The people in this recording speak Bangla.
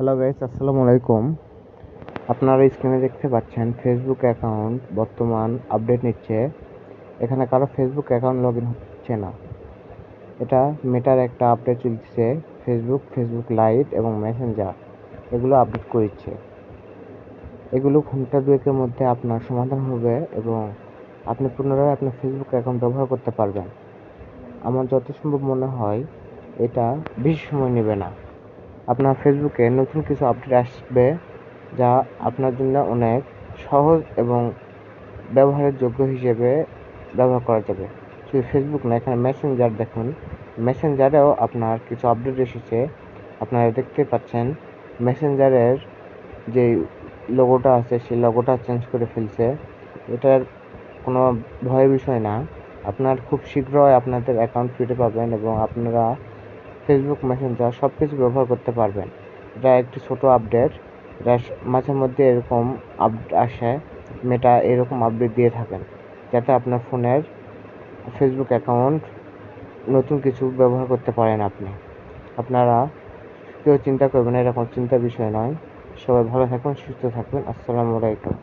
হ্যালো গাইস, আসসালামু আলাইকুম। আপনারা স্ক্রিনে দেখতে পাচ্ছেন ফেসবুক অ্যাকাউন্ট বর্তমান আপডেট নিচ্ছে। এখানে কারো ফেসবুক অ্যাকাউন্ট লগ ইন হচ্ছে না। এটা মেটার একটা আপডেট চলছে। ফেসবুক লাইট এবং মেসেঞ্জার এগুলো আপডেট করছে। এগুলো ঘন্টা দুয়েকের মধ্যে আপনার সমাধান হবে এবং আপনি পুনরায় আপনার ফেসবুক অ্যাকাউন্ট ব্যবহার করতে পারবেন। আমার যত সম্ভব মনে হয় এটা বেশি সময় নেবে না। আপনার ফেসবুকে নতুন কিছু আপডেট আসবে যা আপনার জন্য অনেক সহজ এবং ব্যবহারের যোগ্য হিসেবে ব্যবহার করা যাবে। শুধু ফেসবুক না, এখানে মেসেঞ্জার দেখুন। মেসেঞ্জারেও আপনার কিছু আপডেট এসেছে। আপনারা দেখতে পাচ্ছেন মেসেঞ্জারের যে লোগোটা আছে সেই লোগোটা চেঞ্জ করে ফেলছে। এটার কোনো ভয়ের বিষয় না। আপনার খুব শীঘ্রই আপনাদের অ্যাকাউন্ট ফিরে পাবেন এবং আপনারা ফেসবুক মেসেঞ্জার সব কিছু ব্যবহার করতে পারবেন। এটা একটি ছোট আপডেট। এটা মাঝে মধ্যে এরকম আপডেট আসে। মেটা এরকম আপডেট দিয়ে থাকেন যাতে আপনার ফোনের ফেসবুক অ্যাকাউন্ট নতুন কিছু ব্যবহার করতে পারেন আপনি। আপনারা কেউ চিন্তা করবেন, এরকম চিন্তার বিষয় নয়। সবাই ভালো থাকুন, সুস্থ থাকবেন। আসসালামু আলাইকুম।